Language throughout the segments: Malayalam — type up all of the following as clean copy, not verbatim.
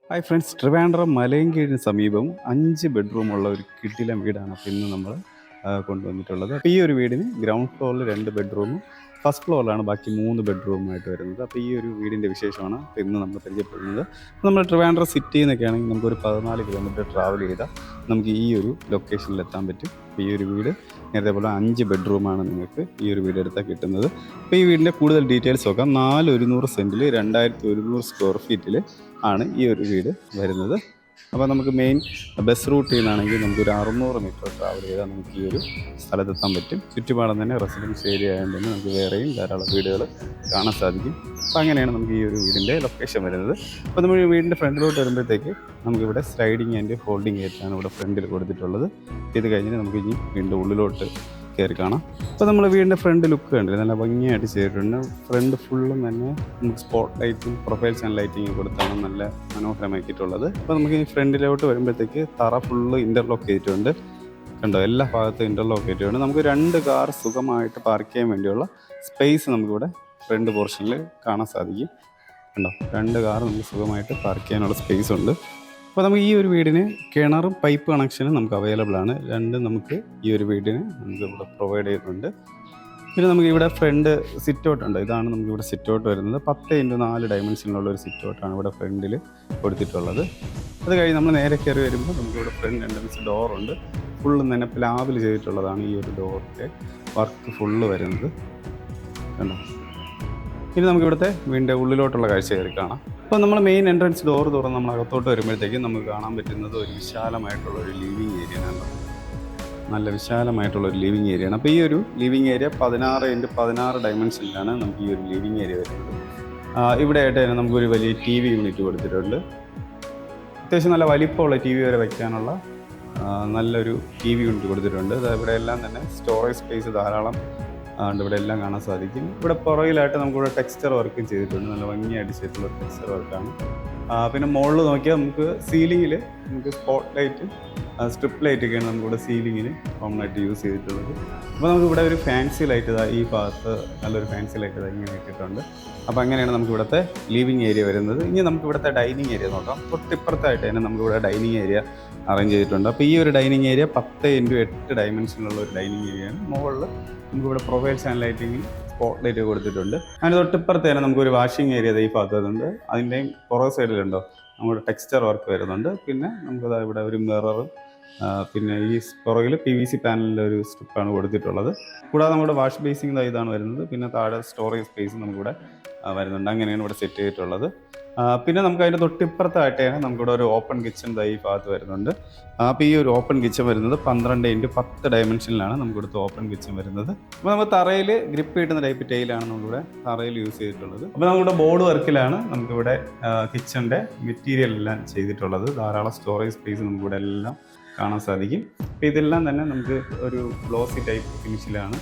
ഹായ് ഫ്രണ്ട്സ്, ട്രിവാൻഡ്രം മലയൻകീഴിന് സമീപം 5 ബെഡ്റൂമുള്ള ഒരു കിടിലൻ വീടാണ് അപ്പോൾ ഇന്ന് നമ്മൾ കൊണ്ടുവന്നിട്ടുള്ളത്. അപ്പോൾ ഈ ഒരു വീടിന് ഗ്രൗണ്ട് ഫ്ലോറിൽ 2 ബെഡ്റൂമും ഫസ്റ്റ് ഫ്ലോറിലാണ് ബാക്കി 3 ബെഡ്റൂമായിട്ട് വരുന്നത്. അപ്പോൾ ഈ ഒരു വീടിൻ്റെ വിശേഷമാണ് ഇപ്പോൾ ഇന്ന് നമ്മൾ പരിചയപ്പെടുന്നത്. നമ്മൾ ട്രിവാൻഡ്രം സിറ്റിയിൽ നിന്നൊക്കെ ആണെങ്കിൽ നമുക്കൊരു 14 കിലോമീറ്റർ ട്രാവൽ ചെയ്താൽ നമുക്ക് ഈ ഒരു ലൊക്കേഷനിൽ എത്താൻ പറ്റും. അപ്പോൾ ഈ ഒരു വീട് നേരത്തെ പോലെ 5 ബെഡ്റൂമാണ് നിങ്ങൾക്ക് ഈ ഒരു വീട് എടുത്താൽ കിട്ടുന്നത്. അപ്പോൾ ഈ വീടിൻ്റെ കൂടുതൽ ഡീറ്റെയിൽസ് നോക്കാം. 4,100 സെൻറ്റിൽ 2,100 സ്ക്വയർ ഫീറ്റിൽ ആണ് ഈ ഒരു വീട് വരുന്നത്. അപ്പോൾ നമുക്ക് മെയിൻ ബസ് റൂട്ടിൽ നിന്നാണെങ്കിൽ നമുക്കൊരു 600 മീറ്റർ ട്രാവൽ ചെയ്താൽ നമുക്ക് ഈ ഒരു സ്ഥലത്തെത്താൻ പറ്റും. ചുറ്റുപാടും തന്നെ റെസിഡൻസ് ഏരിയ ആയതുകൊണ്ട് തന്നെ നമുക്ക് വേറെയും ധാരാളം വീടുകൾ കാണാൻ സാധിക്കും. അപ്പോൾ അങ്ങനെയാണ് നമുക്ക് ഈ ഒരു വീടിൻ്റെ ലൊക്കേഷൻ വരുന്നത്. അപ്പോൾ നമ്മൾ ഈ വീടിൻ്റെ ഫ്രണ്ടിലോട്ട് വരുമ്പോഴത്തേക്ക് നമുക്കിവിടെ സ്ലൈഡിങ് ആൻഡ് ഫോൾഡിങ് ഏറ്റാണ് ഇവിടെ ഫ്രണ്ടിൽ കൊടുത്തിട്ടുള്ളത്. ഇത് കഴിഞ്ഞിട്ട് നമുക്ക് ഇനി വീടിൻ്റെ ഉള്ളിലോട്ട് കയറി കാണാം. അപ്പോൾ നമ്മൾ വീടിൻ്റെ ഫ്രണ്ട് ലുക്ക് കണ്ടില്ല, നല്ല ഭംഗിയായിട്ട് ചെയ്തിട്ടുണ്ട്. ഫ്രണ്ട് ഫുള്ളും തന്നെ നമുക്ക് സ്പോട്ട് ലൈറ്റും പ്രൊഫൈൽ സൺ ലൈറ്റിങ് കൊടുത്താണ് നല്ല മനോഹരമാക്കിയിട്ടുള്ളത്. അപ്പോൾ നമുക്ക് ഈ ഫ്രണ്ടിലോട്ട് വരുമ്പോഴത്തേക്ക് തറ ഫുള്ള് ഇൻ്റർലോക്ക് ചെയ്തിട്ടുണ്ട്. കണ്ടോ, എല്ലാ ഭാഗത്തും ഇൻ്റർലോക്ക് ചെയ്തിട്ടുണ്ട്. നമുക്ക് 2 കാർ സുഖമായിട്ട് പാർക്ക് ചെയ്യാൻ വേണ്ടിയുള്ള സ്പേസ് നമുക്കിവിടെ ഫ്രണ്ട് പോർഷനിൽ കാണാൻ സാധിക്കും. കണ്ടോ, 2 കാർ നമുക്ക് സുഖമായിട്ട് പാർക്ക് ചെയ്യാനുള്ള സ്പേസ് ഉണ്ട്. അപ്പോൾ നമുക്ക് ഈ ഒരു വീടിന് കിണറും പൈപ്പ് കണക്ഷനും നമുക്ക് അവൈലബിൾ ആണ്. രണ്ടും നമുക്ക് ഈ ഒരു വീടിന് നമുക്ക് ഇവിടെ പ്രൊവൈഡ് ചെയ്യുന്നുണ്ട്. പിന്നെ നമുക്ക് ഇവിടെ ഫ്രണ്ട് സിറ്റ് ഔട്ട് ഉണ്ട്. ഇതാണ് നമുക്ക് ഇവിടെ സിറ്റ് ഔട്ട് വരുന്നത്. 10x4 ഡയമെൻഷനിലുള്ള ഒരു സിറ്റ് ഔട്ടാണ് ഇവിടെ ഫ്രണ്ടിൽ കൊടുത്തിട്ടുള്ളത്. അത് കഴിഞ്ഞ് നമ്മൾ നേരെ കയറി വരുമ്പോൾ നമുക്കിവിടെ ഫ്രണ്ട് എൻട്രൻസ് ഡോറുണ്ട്. ഫുള്ളും തന്നെ പ്ലാവിൽ ചെയ്തിട്ടുള്ളതാണ് ഈ ഒരു ഡോറിൻ്റെ വർക്ക് ഫുള്ള് വരുന്നത്. കണ്ടോ, ഇനി നമുക്ക് ഇവിടുത്തെ വീടിൻ്റെ ഉള്ളിലോട്ടുള്ള കാഴ്ച കയറി കാണാം. അപ്പോൾ നമ്മൾ മെയിൻ എൻട്രൻസ് ഡോർ തുറന്ന് നമ്മൾ അകത്തോട്ട് വരുമ്പോഴത്തേക്കും നമുക്ക് കാണാൻ പറ്റുന്നത് ഒരു വിശാലമായിട്ടുള്ള ഒരു ലിവിങ് ഏരിയയാണ്. നല്ല വിശാലമായിട്ടുള്ള ഒരു ലിവിങ് ഏരിയയാണ്. അപ്പോൾ ഈ ഒരു ലിവിങ് ഏരിയ 16x16 ഡയമെൻഷനിലാണ് നമുക്ക് ഈ ഒരു ലിവിങ് ഏരിയ വരുന്നത്. ഇവിടെ ആയിട്ട് തന്നെ നമുക്കൊരു വലിയ TV യൂണിറ്റ് കൊടുത്തിട്ടുണ്ട്. അത്യാവശ്യം നല്ല വലിപ്പമുള്ള TV വരെ വയ്ക്കാനുള്ള നല്ലൊരു TV യൂണിറ്റ് കൊടുത്തിട്ടുണ്ട്. ഇവിടെ എല്ലാം തന്നെ സ്റ്റോറേജ് സ്പേസ് ധാരാളം ഇവിടെ എല്ലാം കാണാൻ സാധിക്കും. ഇവിടെ പുറകിലായിട്ട് നമുക്കിവിടെ ടെക്സ്ചർ വർക്കും ചെയ്തിട്ടുണ്ട്. നല്ല ഭംഗിയായിട്ട് ചെയ്തിട്ടുള്ള ടെക്സ്ചർ വർക്കാണ്. പിന്നെ മുകളിൽ നോക്കിയാൽ നമുക്ക് സീലിങ്ങിൽ നമുക്ക് സ്പോട്ട് ലൈറ്റ് സ്ട്രിപ്പ് ലൈറ്റൊക്കെയാണ് നമുക്കിവിടെ സീലിങ്ങിന് കോമൺ ആയിട്ട് യൂസ് ചെയ്തിട്ടുള്ളത്. അപ്പോൾ നമുക്കിവിടെ ഒരു ഫാൻസി ലൈറ്റ് ഈ ഭാഗത്ത് നല്ലൊരു ഫാൻസി ലൈറ്റ് ഇങ്ങനെ ഇട്ടിട്ടുണ്ട്. അപ്പോൾ അങ്ങനെയാണ് നമുക്ക് ഇവിടുത്തെ ലിവിങ് ഏരിയ വരുന്നത്. ഇനി നമുക്ക് ഇവിടുത്തെ ഡൈനിങ് ഏരിയ നോക്കാം. തൊട്ടിപ്പുറത്തായിട്ട് തന്നെ നമുക്കിവിടെ ഡൈനിങ് ഏരിയ അറേഞ്ച് ചെയ്തിട്ടുണ്ട്. അപ്പോൾ ഈ ഒരു ഡൈനിങ് ഏരിയ 10x8 ഡയമെൻഷനുള്ള ഒരു ഡൈനിങ് ഏരിയയാണ്. മുകളിൽ നമുക്കിവിടെ profile sun lighting spot light കൊടുത്തിട്ടുണ്ട്. അതിന് തൊട്ടിപ്പുറത്ത് തന്നെ നമുക്കൊരു വാഷിംഗ് ഏരിയ ഈ ഭാഗത്ത് വരുന്നുണ്ട്. അതിൻ്റെയും പുറകെ സൈഡിലുണ്ടോ നമ്മുടെ ടെക്സ്ചർ വർക്ക് വരുന്നുണ്ട്. പിന്നെ നമുക്കത് ഇവിടെ ഒരു മിററും പിന്നെ ഈ പുറകിൽ PVC പാനലിൻ്റെ ഒരു സ്ട്രിപ്പാണ് കൊടുത്തിട്ടുള്ളത്. കൂടാതെ നമ്മുടെ വാഷ് ബേസിങ് ഇതാണ് വരുന്നത്. പിന്നെ താഴെ സ്റ്റോറേജ് സ്പേസ് നമുക്കിവിടെ വരുന്നുണ്ട്. അങ്ങനെയാണ് ഇവിടെ സെറ്റ് ചെയ്തിട്ടുള്ളത്. പിന്നെ നമുക്ക് അതിൻ്റെ തൊട്ടിപ്പുറത്തായിട്ടാണ് നമുക്കിവിടെ ഒരു ഓപ്പൺ കിച്ചൺ ഈ ഭാഗത്ത് വരുന്നുണ്ട്. അപ്പോൾ ഈ ഒരു ഓപ്പൺ കിച്ചൺ വരുന്നത് 12x10 ഡയമെൻഷനിലാണ് നമുക്കിവിടുത്തെ ഓപ്പൺ കിച്ചൺ വരുന്നത്. അപ്പോൾ നമുക്ക് തറയിൽ ഗ്രിപ്പ് കിട്ടുന്ന ടൈപ്പ് ടൈലാണ് നമുക്കിവിടെ തറയിൽ യൂസ് ചെയ്തിട്ടുള്ളത്. അപ്പോൾ നമുക്കിവിടെ ബോർഡ് വർക്കിലാണ് നമുക്കിവിടെ കിച്ചൻ്റെ മെറ്റീരിയൽ എല്ലാം ചെയ്തിട്ടുള്ളത്. ധാരാളം സ്റ്റോറേജ് സ്പേസ് നമുക്കിവിടെ എല്ലാം കാണാൻ സാധിക്കും. അപ്പോൾ ഇതെല്ലാം തന്നെ നമുക്ക് ഒരു ഗ്ലോസി ടൈപ്പ് ഫിനിഷിലാണ്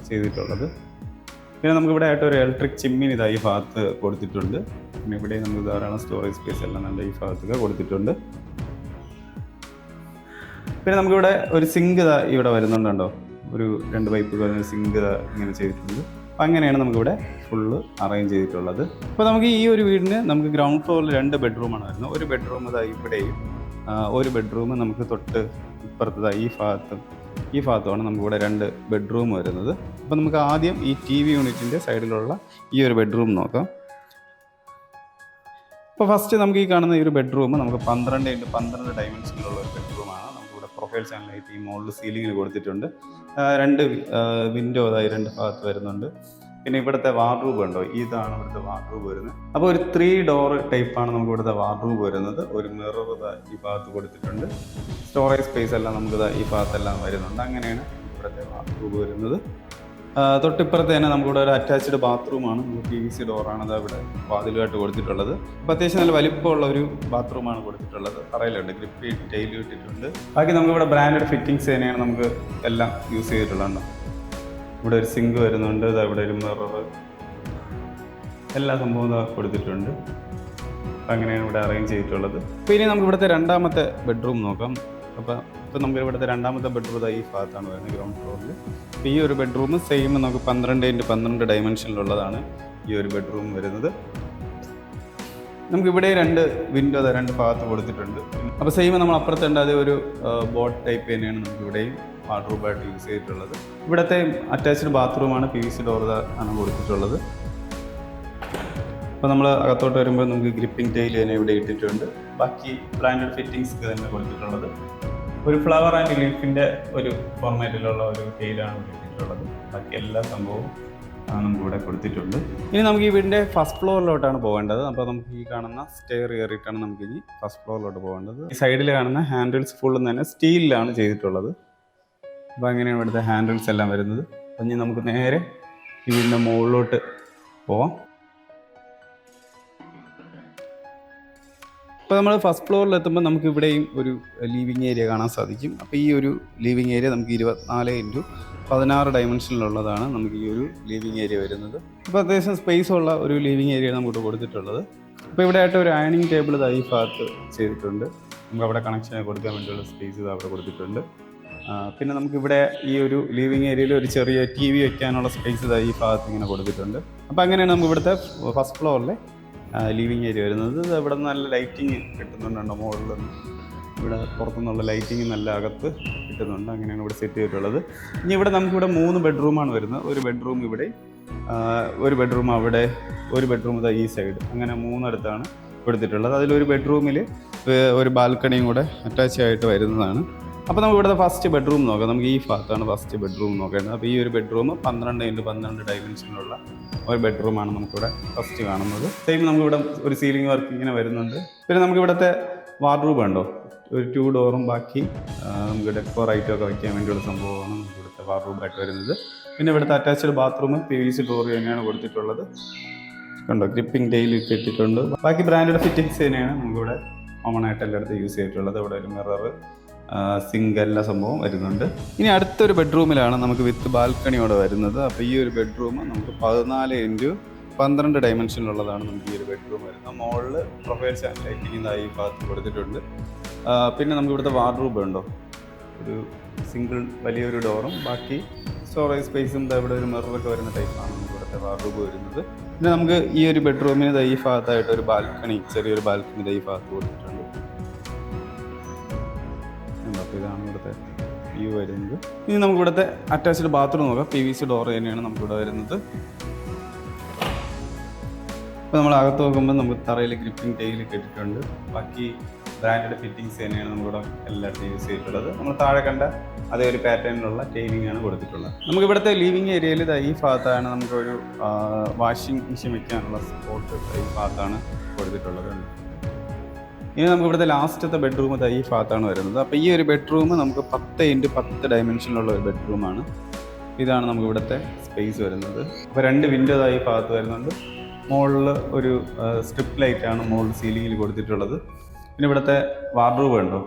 ചെയ്തിട്ടുള്ളത്. പിന്നെ നമുക്കിവിടെ ആയിട്ട് ഒരു ഇലക്ട്രിക് ചിമ്മിനി ഈ ഭാഗത്ത് കൊടുത്തിട്ടുണ്ട്. പിന്നെ ഇവിടെ നമുക്ക് ധാരാളം സ്റ്റോറേജ് സ്പേസ് എല്ലാം നല്ല ഈ ഭാഗത്തൊക്കെ കൊടുത്തിട്ടുണ്ട്. പിന്നെ നമുക്കിവിടെ ഒരു സിങ്ക് ഇവിടെ വരുന്നുണ്ടോ, ഒരു 2 പൈപ്പ് സിങ്ക് ഇങ്ങനെ ചെയ്തിട്ടുണ്ട്. അപ്പോൾ അങ്ങനെയാണ് നമുക്കിവിടെ ഫുള്ള് അറേഞ്ച് ചെയ്തിട്ടുള്ളത്. അപ്പോൾ നമുക്ക് ഈ ഒരു വീടിന് നമുക്ക് ഗ്രൗണ്ട് ഫ്ലോറിൽ 2 ബെഡ്റൂമാണ് വരുന്നത്. ഒരു ബെഡ്റൂം ഇവിടെയും ഒരു ബെഡ്റൂം നമുക്ക് തൊട്ട് ഇപ്പുറത്ത് ഈ ഭാഗത്തുമാണ് നമുക്കിവിടെ 2 ബെഡ്റൂം വരുന്നത്. അപ്പോൾ നമുക്ക് ആദ്യം ഈ TV യൂണിറ്റിൻ്റെ സൈഡിലുള്ള ഈ ഒരു ബെഡ്റൂം നോക്കാം. അപ്പോൾ ഫസ്റ്റ് നമുക്ക് ഈ കാണുന്ന ഈ ഒരു ബെഡ്റൂം നമുക്ക് 12x12 ഡയമെൻഷനിലുള്ള ഒരു ബെഡ്റൂമാണ്. നമുക്കിവിടെ പ്രൊഫൈൽ സൺ ലൈറ്റ് ഈ മുകളിൽ സീലിങ്ങിൽ കൊടുത്തിട്ടുണ്ട്. 2 വിൻഡോ 2 ഭാഗത്ത് വരുന്നുണ്ട്. പിന്നെ ഇവിടുത്തെ വാർഡ്രൂബ് ഉണ്ടോ, ഇതാണ് ഇവിടുത്തെ വാർഡ്രൂബ് വരുന്നത്. അപ്പോൾ ഒരു 3 ഡോർ ടൈപ്പാണ് നമുക്ക് ഇവിടുത്തെ വാർഡ്രൂബ് വരുന്നത്. ഒരു മിറർ ഈ ഭാഗത്ത് കൊടുത്തിട്ടുണ്ട്. സ്റ്റോറേജ് സ്പേസ് എല്ലാം നമുക്ക് ഈ ഭാഗത്തെല്ലാം വരുന്നുണ്ട്. അങ്ങനെയാണ് ഇവിടുത്തെ വാർഡ്രൂബ് വരുന്നത്. തൊട്ടിപ്പുറത്ത് തന്നെ നമുക്കിവിടെ ഒരു അറ്റാച്ച്ഡ് ബാത്റൂമാണ്. PVC ഡോറാണ് ഇവിടെ വാതിലുമായിട്ട് കൊടുത്തിട്ടുള്ളത്. അപ്പോൾ അത്യാവശ്യം നല്ല വലിപ്പമുള്ള ഒരു ബാത്റൂമാണ് കൊടുത്തിട്ടുള്ളത്. തറയിലുണ്ട് ഗ്രിപ്പ് ടൈൽ ഇട്ടിട്ടുണ്ട്. ബാക്കി നമുക്കിവിടെ ബ്രാൻഡഡ് ഫിറ്റിങ്സ് തന്നെയാണ് നമുക്ക് എല്ലാം യൂസ് ചെയ്തിട്ടുള്ളത്. ഇവിടെ ഒരു സിങ്ക് വരുന്നുണ്ട്. ഇവിടെ ഒരു മിറർ, എല്ലാ സംഭവവും കൊടുത്തിട്ടുണ്ട്. അങ്ങനെയാണ് ഇവിടെ അറേഞ്ച് ചെയ്തിട്ടുള്ളത്. അപ്പോൾ ഇനി നമുക്ക് ഇവിടുത്തെ രണ്ടാമത്തെ ബെഡ്റൂം നോക്കാം. അപ്പോൾ നമുക്ക് ഇവിടുത്തെ രണ്ടാമത്തെ ബെഡ്റൂം ഈ ഭാഗത്താണ് വരുന്നത്, ഗ്രൗണ്ട് ഫ്ലോറിൽ. അപ്പോൾ ഈ ഒരു ബെഡ്റൂം സെയിം നമുക്ക് 12x12 ഡയമെൻഷനിലുള്ളതാണ് ഈ ഒരു ബെഡ്റൂം വരുന്നത്. നമുക്ക് ഇവിടെ 2 വിൻഡോ 2 ഭാഗത്ത് കൊടുത്തിട്ടുണ്ട്. അപ്പോൾ സെയിം നമ്മൾ അപ്പുറത്തുണ്ട് അതേ ഒരു ബോട്ട് ടൈപ്പ് തന്നെയാണ് നമുക്ക് ഇവിടെയും വാർഡ്രോബായിട്ട് യൂസ് ചെയ്തിട്ടുള്ളത്. ഇവിടുത്തെ അറ്റാച്ച്ഡ് ബാത്റൂമാണ് PVC ഡോർ ആണ് കൊടുത്തിട്ടുള്ളത്. അപ്പോൾ നമ്മൾ അകത്തോട്ട് വരുമ്പോൾ നമുക്ക് ഗ്രിപ്പിംഗ് ടൈൽ തന്നെ ഇവിടെ ഇട്ടിട്ടുണ്ട്. ബാക്കി ബ്രാൻഡഡ് ഫിറ്റിങ്സ് തന്നെ കൊടുത്തിട്ടുള്ളത്. ഒരു ഫ്ലവർ ആൻഡ് ലീഫിൻ്റെ ഒരു ഫോർമാറ്റിലുള്ള ഒരു ടൈലാണ് ഇട്ടിട്ടുള്ളത്. ബാക്കി എല്ലാ സംഭവവും നമുക്കിവിടെ കൊടുത്തിട്ടുണ്ട്. ഇനി നമുക്ക് ഈ വീടിൻ്റെ ഫസ്റ്റ് ഫ്ലോറിലോട്ടാണ് പോകേണ്ടത്. അപ്പോൾ നമുക്ക് ഈ കാണുന്ന സ്റ്റെയർ കയറിയിട്ടാണ് നമുക്ക് ഇനി ഫസ്റ്റ് ഫ്ലോറിലോട്ട് പോകേണ്ടത്. ഈ സൈഡിൽ കാണുന്ന ഹാൻഡിൽസ് ഫുള്ളും തന്നെ സ്റ്റീലിലാണ് ചെയ്തിട്ടുള്ളത്. അപ്പോൾ അങ്ങനെയാണ് ഇവിടുത്തെ ഹാൻഡിൽസ് എല്ലാം വരുന്നത്. അപ്പം ഇനി നമുക്ക് നേരെ ഈ വീടിൻ്റെ മുകളിലോട്ട് പോവാം. അപ്പോൾ നമ്മൾ ഫസ്റ്റ് ഫ്ലോറിൽ എത്തുമ്പോൾ നമുക്ക് ഇവിടെയും ഒരു ലിവിങ് ഏരിയ കാണാൻ സാധിക്കും. അപ്പോൾ ഈ ഒരു ലിവിങ് ഏരിയ നമുക്ക് 24x16 ഡയമെൻഷനിലുള്ളതാണ് നമുക്ക് ഈ ഒരു ലിവിങ് ഏരിയ വരുന്നത്. അപ്പോൾ അത്യാവശ്യം സ്പേസ് ഉള്ള ഒരു ലിവിങ് ഏരിയ നമുക്ക് കൊടുത്തിട്ടുള്ളത്. അപ്പോൾ ഇവിടെ ആയിട്ട് ഒരു അയണിങ് ടേബിൾ ഈ ഭാഗത്ത് ചെയ്തിട്ടുണ്ട്. നമുക്ക് അവിടെ കണക്ഷൻ കൊടുക്കാൻ വേണ്ടിയുള്ള സ്പേസ് അവിടെ കൊടുത്തിട്ടുണ്ട്. പിന്നെ നമുക്കിവിടെ ഈ ഒരു ലിവിങ് ഏരിയയിൽ ഒരു ചെറിയ TV വയ്ക്കാനുള്ള സ്പേസ് ഈ ഭാഗത്ത് ഇങ്ങനെ കൊടുത്തിട്ടുണ്ട്. അപ്പോൾ അങ്ങനെയാണ് നമുക്ക് ഇവിടുത്തെ ഫസ്റ്റ് ഫ്ലോറിലെ ലിവിങ് ഏരിയ വരുന്നത്. ഇവിടെ നല്ല ലൈറ്റിങ് കിട്ടുന്നുണ്ടോ മുകളിൽ, ഇവിടെ പുറത്തുനിന്നുള്ള ലൈറ്റിങ് നല്ല അകത്ത് കിട്ടുന്നുണ്ട്. അങ്ങനെയാണ് ഇവിടെ സെറ്റ് ചെയ്തിട്ടുള്ളത്. ഇനി ഇവിടെ നമുക്കിവിടെ 3 ബെഡ്റൂമാണ് വരുന്നത്. ഒരു ബെഡ്റൂം ഇവിടെ, ഒരു ബെഡ്റൂം അവിടെ, ഒരു ബെഡ്റൂം ഈ സൈഡ്, അങ്ങനെ 3 അടുത്താണ് കൊടുത്തിട്ടുള്ളത്. അതിലൊരു ബെഡ്റൂമിൽ ഒരു ബാൽക്കണിയും കൂടെ അറ്റാച്ച് ആയിട്ട് വരുന്നതാണ്. അപ്പോൾ നമുക്ക് ഇവിടുത്തെ ഫസ്റ്റ് ബെഡ്റൂം നോക്കാം. നമുക്ക് ഈ ഭാഗത്താണ് ഫസ്റ്റ് ബെഡ്റൂം നോക്കേണ്ടത്. അപ്പോൾ ഈ ഒരു ബെഡ്റൂം 12x12 ഡയമെൻഷനിലുള്ള ഒരു ബെഡ്റൂമാണ് നമുക്കിവിടെ ഫസ്റ്റ് കാണുന്നത്. സെയിം നമുക്കിവിടെ ഒരു സീലിംഗ് വർക്ക് ഇങ്ങനെ വരുന്നുണ്ട്. പിന്നെ നമുക്ക് ഇവിടുത്തെ വാർഡ്രോബ് ഉണ്ടോ, ഒരു 2 ഡോറും ബാക്കി നമുക്ക് ഡെക്കോർ ഐറ്റമൊക്കെ വയ്ക്കാൻ വേണ്ടിയുള്ള സംഭവമാണ് നമുക്ക് ഇവിടുത്തെ വാർഡ്രോബായിട്ട് വരുന്നത്. പിന്നെ ഇവിടുത്തെ അറ്റാച്ച്ഡ് ബാത്റൂം PVC ഡോർ തന്നെയാണ് കൊടുത്തിട്ടുള്ളത്. കണ്ടോ, ഗ്രിപ്പിംഗ് ടൈൽ ഇട്ടിട്ടുണ്ട്. ബാക്കി ബ്രാൻഡഡ് ഫിറ്റിങ്സ് തന്നെയാണ് നമുക്കിവിടെ കോമൺ ആയിട്ട് എല്ലായിടത്തും യൂസ് ചെയ്തിട്ടുള്ളത്. ഇവിടെ ഒരു മിറർ, സിങ്ക്, എല്ലാ സംഭവം വരുന്നുണ്ട്. ഇനി അടുത്തൊരു ബെഡ്റൂമിലാണ് നമുക്ക് വിത്ത് ബാൽക്കണിയോടെ വരുന്നത്. അപ്പോൾ ഈ ഒരു ബെഡ്റൂം നമുക്ക് 14x12 ഡയമെൻഷനിലുള്ളതാണ് നമുക്ക് ഈ ഒരു ബെഡ്റൂം വരുന്നത്. മുകളിൽ പ്രൊഫൈൽ ആൻഡ് ലൈറ്റിംഗ് ഈ ഭാഗത്ത് കൊടുത്തിട്ടുണ്ട്. പിന്നെ നമുക്ക് ഇവിടുത്തെ വാർഡ്രോബ് ഉണ്ടോ, ഒരു സിംഗിൾ വലിയൊരു ഡോറും ബാക്കി സ്റ്റോറേജ് സ്പേസും ഇവിടെ ഒരു മിററൊക്കെ വരുന്ന ടൈപ്പാണ് നമുക്ക് ഇവിടുത്തെ വാർഡ്രോബ് വരുന്നത്. പിന്നെ നമുക്ക് ഈ ഒരു ബെഡ്റൂമിന് ഈ ഭാഗത്തായിട്ട് ഒരു ബാൽക്കണി, ചെറിയൊരു ബാൽക്കണി ഈ ഭാഗത്ത് കൊടുത്തിട്ടുണ്ട്. അപ്പോൾ ഇതാണ് ഇവിടുത്തെ വ്യൂ വരുന്നത്. ഇനി നമുക്ക് ഇവിടുത്തെ അറ്റാച്ച്ഡ് ബാത്റൂം നോക്കാം. PVC ഡോർ തന്നെയാണ് നമുക്കിവിടെ വരുന്നത്. അപ്പോൾ നമ്മൾ അകത്ത് നോക്കുമ്പോൾ നമുക്ക് തറയിൽ ഗ്രിപ്പിംഗ് ടൈൽ ഇട്ടിട്ടുണ്ട്. ബാക്കി ബ്രാൻഡഡ് ഫിറ്റിങ്സ് തന്നെയാണ് നമുക്കിവിടെ എല്ലായിടത്തും യൂസ് ചെയ്തിട്ടുള്ളത്. നമ്മൾ താഴെ കണ്ട അതേ ഒരു പാറ്റേണിലുള്ള ടൈലിംഗ് ആണ് കൊടുത്തിട്ടുള്ളത്. നമുക്ക് ഇവിടുത്തെ ലിവിങ് ഏരിയയിൽ ഈ ഭാഗത്താണ് നമുക്കൊരു വാഷിംഗ് മെഷീൻ വയ്ക്കാനുള്ള സ്പോട്ട് ഈ ഭാഗത്താണ് കൊടുത്തിട്ടുള്ളത്. ഇനി നമുക്ക് ഇവിടുത്തെ ലാസ്റ്റത്തെ ബെഡ്റൂം ഈ ഭാഗത്താണ് വരുന്നത്. അപ്പോൾ ഈ ഒരു ബെഡ്റൂം നമുക്ക് 10x10 ഡയമെൻഷനിലുള്ള ഒരു ബെഡ്റൂമാണ്. ഇതാണ് നമുക്ക് ഇവിടുത്തെ സ്പേസ് വരുന്നത്. അപ്പോൾ 2 വിൻഡോ ഈ ഭാഗത്ത് വരുന്നുണ്ട്. മുകളിൽ ഒരു സ്ട്രിപ്പ് ലൈറ്റാണ് മുകളിൽ സീലിങ്ങിൽ കൊടുത്തിട്ടുള്ളത്. പിന്നെ ഇവിടുത്തെ വാർഡ്രോബ് ഉണ്ടോ,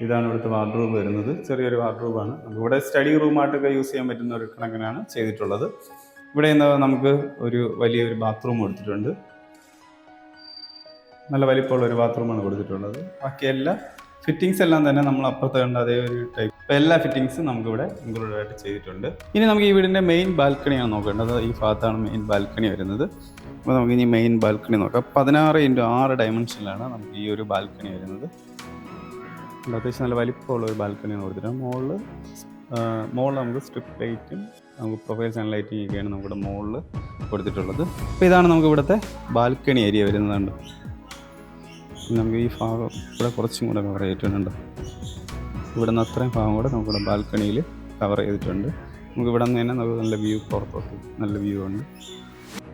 ഇതാണ് ഇവിടുത്തെ വാർഡ്രോബ് വരുന്നത്. ചെറിയൊരു വാർഡ്രോബാണ്. നമുക്കിവിടെ സ്റ്റഡി റൂമായിട്ടൊക്കെ യൂസ് ചെയ്യാൻ പറ്റുന്ന ഒരു കണക്കിനാണ് ചെയ്തിട്ടുള്ളത്. ഇവിടെ നമുക്ക് ഒരു വലിയൊരു ബാത്റൂം കൊടുത്തിട്ടുണ്ട്. നല്ല വലിപ്പമുള്ള ഒരു ബാത്റൂമാണ് കൊടുത്തിട്ടുള്ളത്. ബാക്കി എല്ലാ ഫിറ്റിങ്സ് എല്ലാം തന്നെ നമ്മൾ അപ്പുറത്ത് കണ്ട അതേ ഒരു ടൈപ്പ്. അപ്പോൾ എല്ലാ ഫിറ്റിങ്സും നമുക്കിവിടെ ഇൻക്ലൂഡഡ് ആയിട്ട് ചെയ്തിട്ടുണ്ട്. ഇനി നമുക്ക് ഈ വീടിൻ്റെ മെയിൻ ബാൽക്കണിയാണ് നോക്കേണ്ടത്. ഈ ഭാഗത്താണ് മെയിൻ ബാൽക്കണി വരുന്നത്. അപ്പോൾ നമുക്ക് ഇനി മെയിൻ ബാൽക്കണി നോക്കാം. 16x6 ഡയമെൻഷനിലാണ് നമുക്ക് ഈ ഒരു ബാൽക്കണി വരുന്നത്. അത്യാവശ്യം നല്ല വലിപ്പമുള്ള ഒരു ബാൽക്കണിയാണ് കൊടുത്തിട്ടുണ്ട്. മുകളിൽ നമുക്ക് സ്ട്രിപ്പ് ലൈറ്റും നമുക്ക് പ്രൊഫൈൽ സൺ ലൈറ്റിംഗ് ഒക്കെയാണ് നമുക്കിവിടെ മുകളിൽ കൊടുത്തിട്ടുള്ളത്. അപ്പോൾ ഇതാണ് നമുക്ക് ഇവിടുത്തെ ബാൽക്കണി ഏരിയ വരുന്നതുണ്ട്. നമുക്ക് ഈ ഭാഗം ഇവിടെ കുറച്ചും കൂടെ കവർ ചെയ്തിട്ടുണ്ട്. ഇവിടെ നിന്ന് അത്രയും ഭാഗം കൂടെ നമുക്കിവിടെ ബാൽക്കണിയിൽ കവർ ചെയ്തിട്ടുണ്ട്. നമുക്ക് ഇവിടെ നിന്ന് തന്നെ നമുക്ക് നല്ല വ്യൂ, പുറത്തോട്ട് നല്ല വ്യൂ ഉണ്ട്.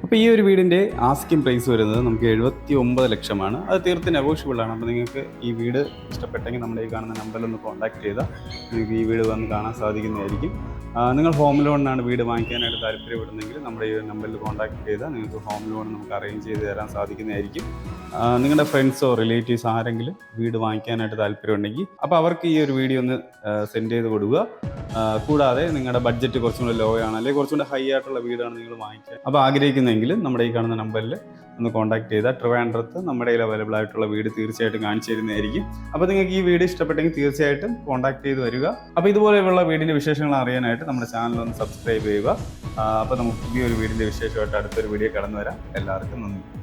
അപ്പോൾ ഈ ഒരു വീടിൻ്റെ ആസ്കിംഗ് പ്രൈസ് വരുന്നത് നമുക്ക് 79 ലക്ഷമാണ്. അത് തീർത്തും നെഗോഷ്യബിളാണ്. അപ്പോൾ നിങ്ങൾക്ക് ഈ വീട് ഇഷ്ടപ്പെട്ടെങ്കിൽ നമ്മുടെ ഈ കാണുന്ന നമ്പറിൽ ഒന്ന് കോൺടാക്ട് ചെയ്താൽ നിങ്ങൾക്ക് ഈ വീട് വന്ന് കാണാൻ സാധിക്കുന്നതായിരിക്കും. നിങ്ങൾ ഹോം ലോണിനാണ് വീട് വാങ്ങിക്കാനായിട്ട് താല്പര്യപ്പെടുന്നെങ്കിൽ നമ്മുടെ ഈ നമ്പറിൽ കോൺടാക്ട് ചെയ്താൽ നിങ്ങൾക്ക് ഹോം ലോൺ നമുക്ക് അറേഞ്ച് ചെയ്ത് തരാൻ സാധിക്കുന്നതായിരിക്കും. നിങ്ങളുടെ ഫ്രണ്ട്സോ റിലേറ്റീവ്സ് ആരെങ്കിലും വീട് വാങ്ങിക്കാനായിട്ട് താല്പര്യമുണ്ടെങ്കിൽ അപ്പോൾ അവർക്ക് ഈ ഒരു വീഡിയോ ഒന്ന് സെൻഡ് ചെയ്ത് കൊടുക്കുക. കൂടാതെ നിങ്ങളുടെ ബഡ്ജറ്റ് കുറച്ചും കൂടെ ലോ ആണ് അല്ലെങ്കിൽ കുറച്ചും കൂടെ ഹൈ ആയിട്ടുള്ള വീടാണ് നിങ്ങൾ വാങ്ങിക്കുക അപ്പോൾ ആഗ്രഹിക്കുന്നെങ്കിൽ നമ്മുടെ ഈ കാണുന്ന നമ്പറിൽ ഒന്ന് കോൺടാക്ട് ചെയ്താൽ ട്രിവാൻഡ്രത്ത് നമ്മുടെ കയ്യിൽ അവൈലബിൾ ആയിട്ടുള്ള വീട് തീർച്ചയായിട്ടും കാണിച്ചു തരുന്നതായിരിക്കും. അപ്പോൾ നിങ്ങൾക്ക് ഈ വീട് ഇഷ്ടപ്പെട്ടെങ്കിൽ തീർച്ചയായിട്ടും കോൺടാക്ട് ചെയ്ത് വരിക. അപ്പോൾ ഇതുപോലെയുള്ള വീടിൻ്റെ വിശേഷങ്ങൾ അറിയാനായിട്ട് നമ്മുടെ ചാനൽ ഒന്ന് സബ്സ്ക്രൈബ് ചെയ്യുക. അപ്പോൾ നമുക്ക് പുതിയൊരു വീടിൻ്റെ വിശേഷമായിട്ട് അടുത്തൊരു വീഡിയോ കടന്നു വരാം. എല്ലാവർക്കും നന്ദി.